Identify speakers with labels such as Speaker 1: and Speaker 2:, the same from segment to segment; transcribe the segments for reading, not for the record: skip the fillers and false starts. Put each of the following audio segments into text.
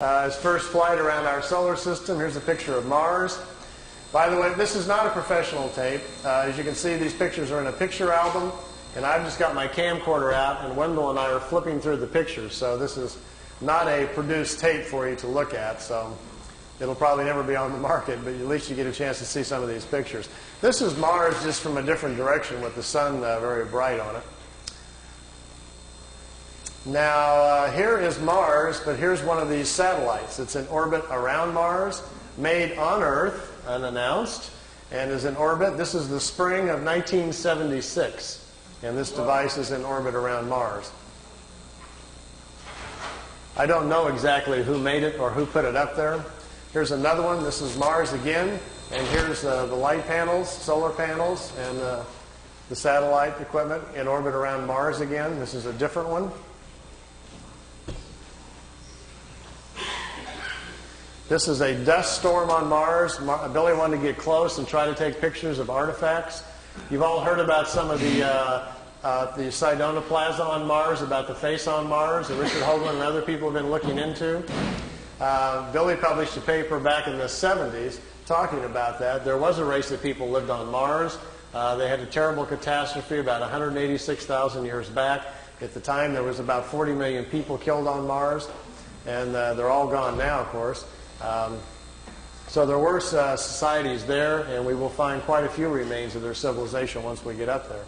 Speaker 1: His first flight around our solar system. Here's a picture of Mars. By the way, this is not a professional tape. As you can see, these pictures are in a picture album, and I've just got my camcorder out, and Wendell and I are flipping through the pictures. So this is not a produced tape for you to look at, so it'll probably never be on the market, but at least you get a chance to see some of these pictures. This is Mars just from a different direction with the sun very bright on it. Now, here is Mars, but here's one of these satellites. It's in orbit around Mars, made on Earth, unannounced, and is in orbit. This is the spring of 1976, and this device is in orbit around Mars. I don't know exactly who made it or who put it up there. Here's another one. This is Mars again, and here's the light panels, solar panels, and the satellite equipment in orbit around Mars again. This is a different one. This is a dust storm on Mars. Billy wanted to get close and try to take pictures of artifacts. You've all heard about some of the Sidonoplasma on Mars, about the face on Mars, that Richard Hoagland and other people have been looking into. Billy published a paper back in the 70s talking about that. There was a race of people lived on Mars. They had a terrible catastrophe about 186,000 years back. At the time, there was about 40 million people killed on Mars, and they're all gone now, of course. So there were societies there, and we will find quite a few remains of their civilization once we get up there.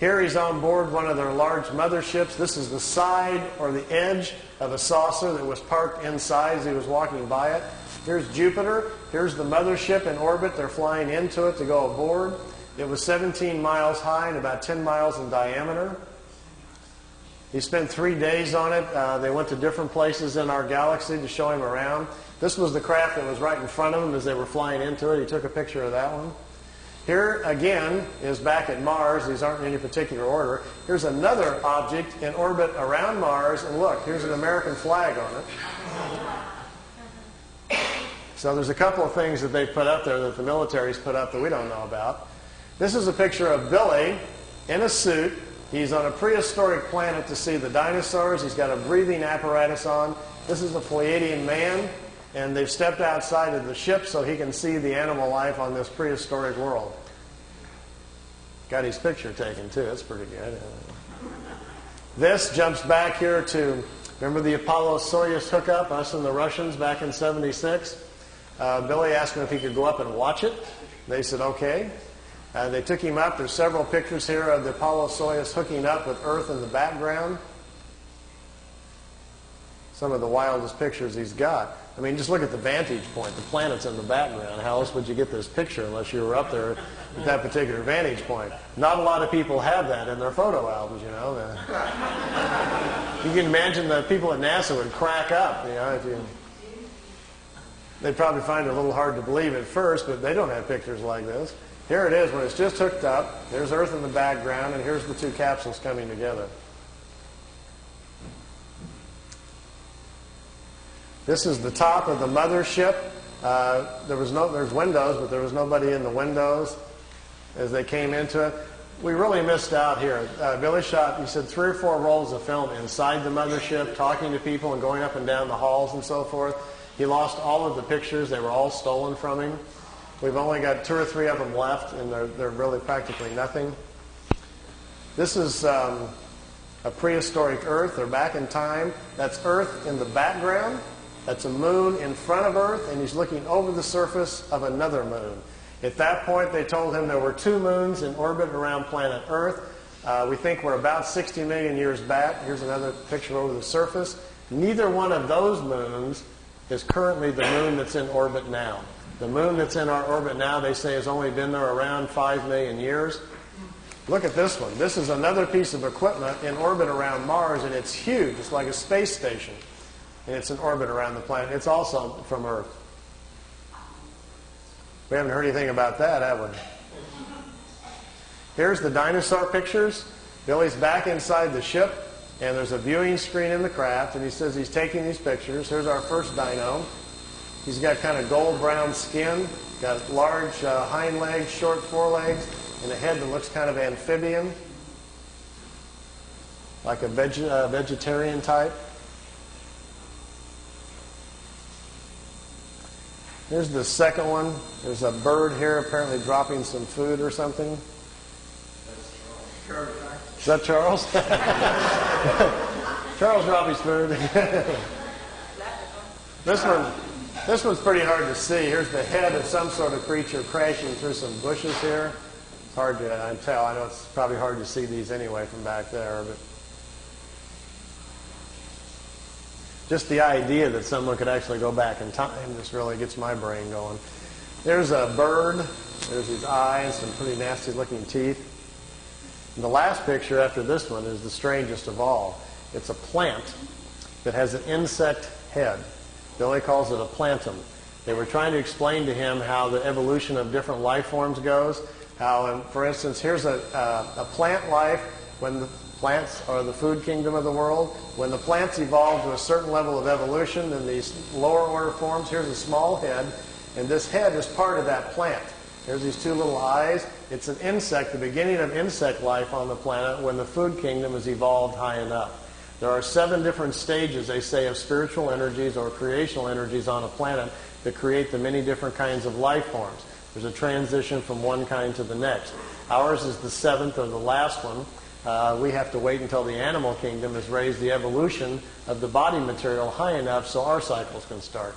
Speaker 1: Here he's on board one of their large motherships. This is the side or the edge of a saucer that was parked inside as he was walking by it. Here's Jupiter. Here's the mothership in orbit. They're flying into it to go aboard. It was 17 miles high and about 10 miles in diameter. He spent 3 days on it. They went to different places in our galaxy to show him around. This was the craft that was right in front of him as they were flying into it. He took a picture of that one. Here, again, is back at Mars. These aren't in any particular order. Here's another object in orbit around Mars, and look, here's an American flag on it. So there's a couple of things that they've put up there that the military's put up that we don't know about. This is a picture of Billy in a suit. He's on a prehistoric planet to see the dinosaurs. He's got a breathing apparatus on. This is a Pleiadian man, and they've stepped outside of the ship so he can see the animal life on this prehistoric world. Got his picture taken, too. That's pretty good. This jumps back here to, remember the Apollo-Soyuz hookup, us and the Russians back in '76? Billy asked him if he could go up and watch it. They said, okay. They took him up. There's several pictures here of the Apollo-Soyuz hooking up with Earth in the background. Some of the wildest pictures he's got. I mean, just look at the vantage point. The planet's in the background. How else would you get this picture unless you were up there at that particular vantage point? Not a lot of people have that in their photo albums, you know. You can imagine the people at NASA would crack up, you know. They'd probably find it a little hard to believe at first, but they don't have pictures like this. Here it is when it's just hooked up. There's Earth in the background, and here's the two capsules coming together. This is the top of the mothership. There's windows, but there was nobody in the windows as they came into it. We really missed out here. Billy shot, he said, 3 or 4 rolls of film inside the mothership, talking to people and going up and down the halls and so forth. He lost all of the pictures. They were all stolen from him. We've only got 2 or 3 of them left, and they're really practically nothing. This is a prehistoric Earth. They're back in time. That's Earth in the background. That's a moon in front of Earth, and he's looking over the surface of another moon. At that point, they told him there were 2 moons in orbit around planet Earth. We think we're about 60 million years back. Here's another picture over the surface. Neither one of those moons is currently the moon that's in orbit now. The moon that's in our orbit now, they say, has only been there around 5 million years. Look at this one. This is another piece of equipment in orbit around Mars, and it's huge. It's like a space station. And it's in orbit around the planet. It's also from Earth. We haven't heard anything about that, have we? Here's the dinosaur pictures. Billy's back inside the ship, and there's a viewing screen in the craft, and he says he's taking these pictures. Here's our first dino. He's got kind of gold-brown skin, got large hind legs, short forelegs, and a head that looks kind of amphibian, like a vegetarian type. Here's the second one. There's a bird here apparently dropping some food or something. Is that Charles? Charles dropped his food. This one's pretty hard to see. Here's the head of some sort of creature crashing through some bushes here. It's hard to tell. I know it's probably hard to see these anyway from back there, but just the idea that someone could actually go back in time just really gets my brain going. There's a bird. There's his eyes, some pretty nasty looking teeth. And the last picture after this one is the strangest of all. It's a plant that has an insect head. Billy calls it a plantum. They were trying to explain to him how the evolution of different life forms goes. How, for instance, here's a plant life when the plants are the food kingdom of the world. When the plants evolve to a certain level of evolution, then these lower order forms, here's a small head, and this head is part of that plant. There's these two little eyes. It's an insect, the beginning of insect life on the planet when the food kingdom has evolved high enough. There are 7 different stages, they say, of spiritual energies or creational energies on a planet that create the many different kinds of life forms. There's a transition from one kind to the next. Ours is the 7th or the last one. We have to wait until the animal kingdom has raised the evolution of the body material high enough so our cycles can start.